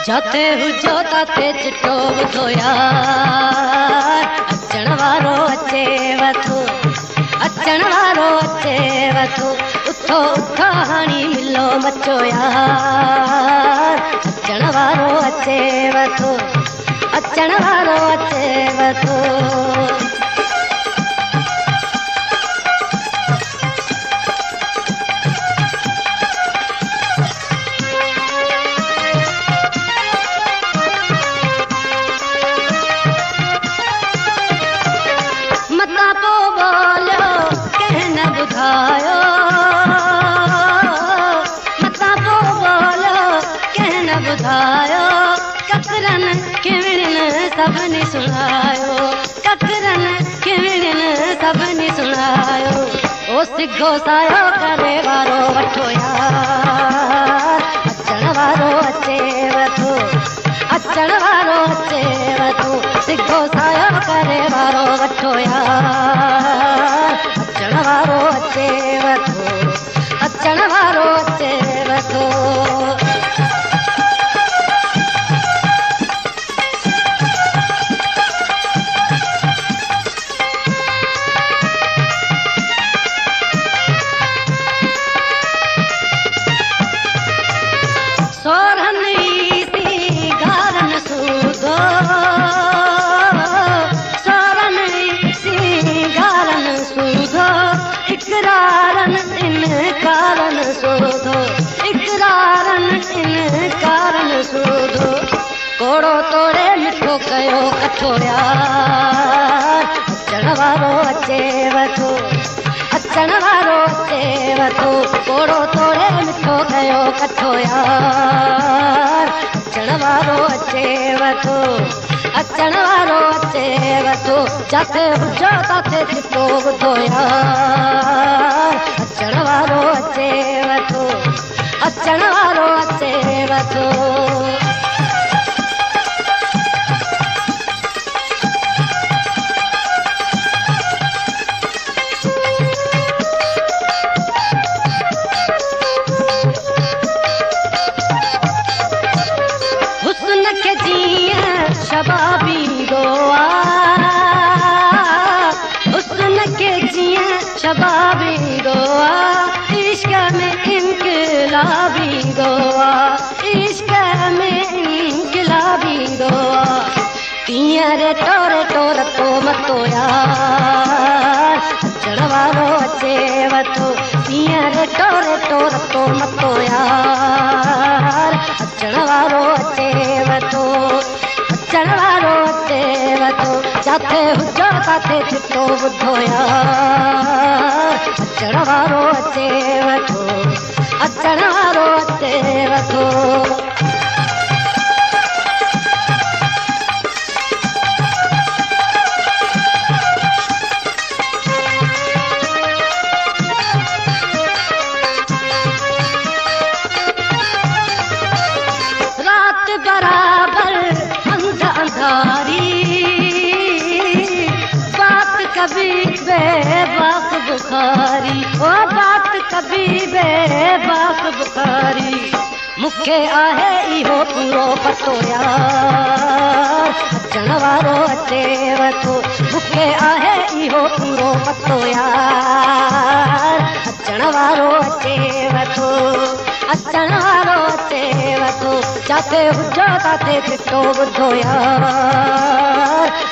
जाते हुजो ताते चिट्टो ॿुधो यार, अचण वारो अचेव थो, अचण वारो अचेव थो, उथो उथो हाणी मिलो मचो यार, अचण वारो अचेव थो, अचण वारो अचेव थो। सभिनी सुनायो, ककरन किवड़िन सभिनी सुनायो, ओ सिगो सायो करे वारो वठो यार, अचण वारो अचेव थो, अचण वारो अचेव थो, सिगो सायो करे वारो वठो यार, अचण वारो अचेव थो, अचण वारो अचेव थो। कोड़ो तोड़े मिठो कयो कठो यार, अचण वारो अचेव थो, अचण वारो अचेव थो, कोड़ो तोड़े मिठो कयो कठो यार, अचण वारो अचेव थो, अचण वारो अचेव थो, जाते हुजो ताते चिट्टो ॿुधो यार, अचण वारो अचेव थो, अचण वारो अचेव थो। शबाबी गोवा हुस्न के जिया शबाबी गोवा, इश्क में इनकलाबी गोवा, इश्क में इनकलाबी गोवा, तीअं रे टोर तो मतो यार, अचण वारो अचेव थो, तीअं रे टोर तो मतो यार, अचण वारो अचेव थो, अचण वारो अचेव थो, जाते हुजो ताते चिट्टो ॿुधो यार, अचण वारो अचेव थो, अचण वारो अचेव थो। रात बराबर कभी बेबाक बुखारी, ओ बात कभी बेबाक बुखारी, मुखे आहे इहो पूरो पतो यार, अचण वारो अचेव थो, मुखे आहे इहो पूरो पतो यार, अचण वारो अचेव थो, अचण वारो अचेव थो, जाते हुजो ताते चिट्टो ॿुधो यार,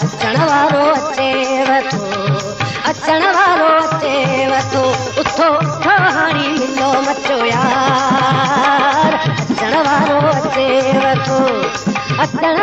अचण वारो अचेव थो, अचण वारो अचेव थो, उथो उथो हाणी मिलो मचो यार, अचण वारो अचेव थो, अचण